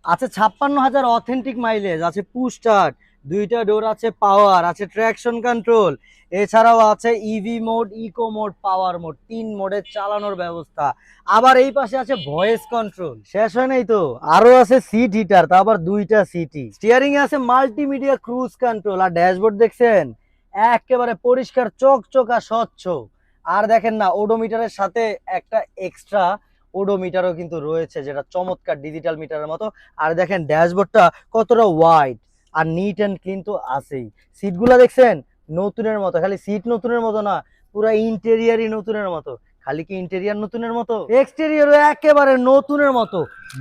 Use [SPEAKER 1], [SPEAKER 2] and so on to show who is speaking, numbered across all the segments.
[SPEAKER 1] আছে 56,000 authentic mileage, আছে push start, দুইটা ডোর আছে, পাওয়ার আছে, ট্র্যাকশন কন্ট্রোল, এছাড়াও আছে EV mode, eco mode, power mode, 3 মোডে চালানোর ব্যবস্থা। আবার এই পাশে আছে ভয়েস কন্ট্রোল। শেষ হয় নাই তো, আরো আছে সিট হিটার, তা আবার দুইটা সিটি। স্টিয়ারিং এ আছে মাল্টিমিডিয়া ক্রুজ কন্ট্রোল। আর ড্যাশবোর্ড দেখছেন, একেবারে পরিষ্কার চকচকা স্বচ্ছ। আর দেখেন না, ওডোমিটারের সাথে একটা এক্সট্রা ওডোমিটারও কিন্তু রয়েছে, যেটা চমৎকার ডিজিটাল মিটারের মতো। আর দেখেন ড্যাশবোর্ডটা কতটা ওয়াইড আর নিট অ্যান্ড ক্লিন তো আছেই। সিটগুলো দেখছেন নতুনের মতো, খালি সিট নতুনের মতো না, পুরো ইন্টেরিয়ারই নতুনের মতো। খালি কি ইন্টেরিয়ার নতুনের মতো, এক্সটেরিয়রও একেবারে নতুনের মতো।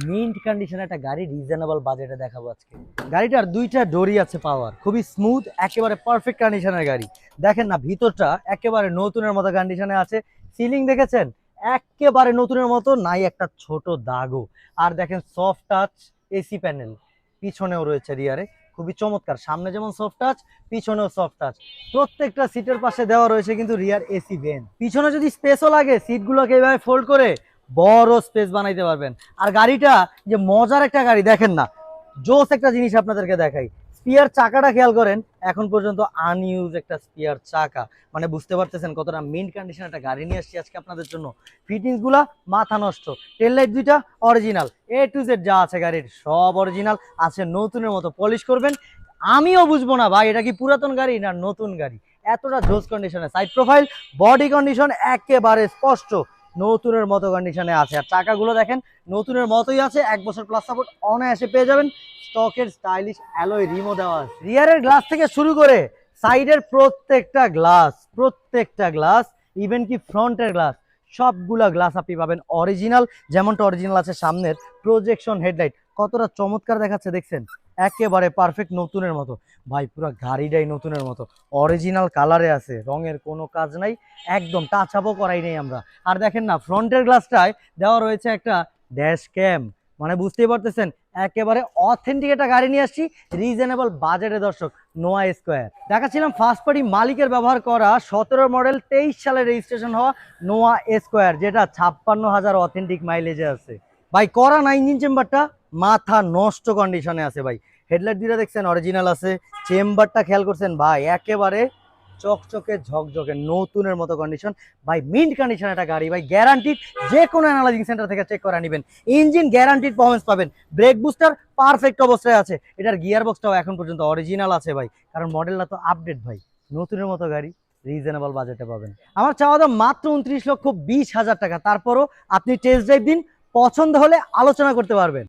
[SPEAKER 1] মিন্ট কন্ডিশন একটা গাড়ি রিজনেবল বাজেটে দেখাবো আজকে। গাড়িটার দুইটা ডোরি আছে, পাওয়ার, খুবই স্মুথ, একেবারে পারফেক্ট কন্ডিশনের গাড়ি। দেখেন না, ভিতরটা একেবারে নতুনের মতো কন্ডিশনে আছে। সিলিং দেখেছেন, একেবারে নতুনের মতো, নাই একটা ছোট দাগও। আর দেখেন সফট টাচ এসি প্যানেল, পিছনেও রয়েছে রিয়ারে, খুবই চমৎকার। সামনে যেমন সফট টাচ, পিছনেও সফট টাচ। প্রত্যেকটা সিটের পাশে দেওয়া রয়েছে কিন্তু রিয়ার এসি ভেন্ট। পিছনে যদি স্পেসও লাগে, সিটগুলোকে এইভাবে ফোল্ড করে বড় স্পেস বানাইতে পারবেন। আর গাড়িটা যে মজার একটা গাড়ি, দেখেন না, জোস একটা জিনিস আপনাদেরকে দেখাই। স্পিয়ার চাকাটা খেয়াল করেন, এখন পর্যন্ত আনইউজ একটা স্পিয়ার চাকা। মানে বুঝতে পারতেছেন কতটা মিন্ট কন্ডিশন একটা গাড়ি নিয়ে আসছি আজকে আপনাদের জন্য। ফিটিংস গুলা মাথা নষ্ট। টেল লাইট দুইটা অরিজিনাল, এ টু জেড যা আছে গাড়ির সব অরিজিনাল আছে, নতুনের মতো। পলিশ করবেন, আমিও বুঝবো না ভাই এটা কি পুরাতন গাড়ি না নতুন গাড়ি, এতটা জোস কন্ডিশনে। সাইড প্রোফাইল, বডি কন্ডিশন একেবারে স্পষ্ট নতুনের মতো কন্ডিশনে আছে। আর চাকাগুলো দেখেন নতুনের মতোই আছে, 1 বছর প্লাস সাপোর্ট অনায়াসে পেয়ে যাবেন। স্টকের স্টাইলিশ অ্যালয় রিমও দেওয়া আছে। রিয়ারের গ্লাস থেকে শুরু করে সাইডের প্রত্যেকটা গ্লাস, ইভেন কি ফ্রন্টের গ্লাস, সবগুলা গ্লাস আপনি পাবেন অরিজিনাল। যেমনটা অরিজিনাল আছে সামনের প্রজেকশন হেডলাইট, কতটা চমৎকার দেখাচ্ছে দেখছেন, একেবারে পারফেক্ট নতুনের মতো। ভাই পুরো গাড়িটাই নতুনের মতো, অরিজিনাল কালারে আছে, রঙের কোনো কাজ নাই, একদম টাচ আপও করাই নেই আমরা। আর দেখেন না, ফ্রন্টের গ্লাসটায় দেওয়া রয়েছে একটা ড্যাশ ক্যাম। মানে বুঝতেই পারতেছেন একেবারে অথেন্টিক একটা গাড়ি নিয়ে আসছি রিজনেবল বাজেটে দর্শক। নোয়া স্কোয়ার দেখাচ্ছিলাম, ফার্স্ট পার্টি মালিকের ব্যবহার করা 17 মডেল 23 সালে রেজিস্ট্রেশন হওয়া নোয়া স্কোয়ার, যেটা 56,000 অথেন্টিক মাইলেজে আছে। ভাই করা না, ইঞ্জিন চেম্বারটা মাথা নষ্ট কন্ডিশনে আছে ভাই। হেডলাইট দুইটা দেখছেন অরিজিনাল আছে, চেম্বারটা খেয়াল করছেন ভাই, একেবারে চকচকে ঝকঝকে নতুনের মতো কন্ডিশন। ভাই মিন্ট কন্ডিশন একটা গাড়ি ভাই, গ্যারান্টিড। যে কোনো অ্যানালাইজিং সেন্টার থেকে চেক করে নেবেন, ইঞ্জিন গ্যারান্টিড পারফরম্যান্স পাবেন। ব্রেক বুস্টার পারফেক্ট অবস্থায় আছে, এটার গিয়ার বক্সটাও এখন পর্যন্ত অরিজিনাল আছে ভাই, কারণ মডেলটা তো আপডেট ভাই। নতুনের মতো গাড়ি রিজনেবল বাজেটে পাবেন। আমার চাওয়া দাম মাত্র 29,20,000 টাকা। তারপরও আপনি টেস্ট ড্রাইভ দিন, পছন্দ হলে আলোচনা করতে পারবেন।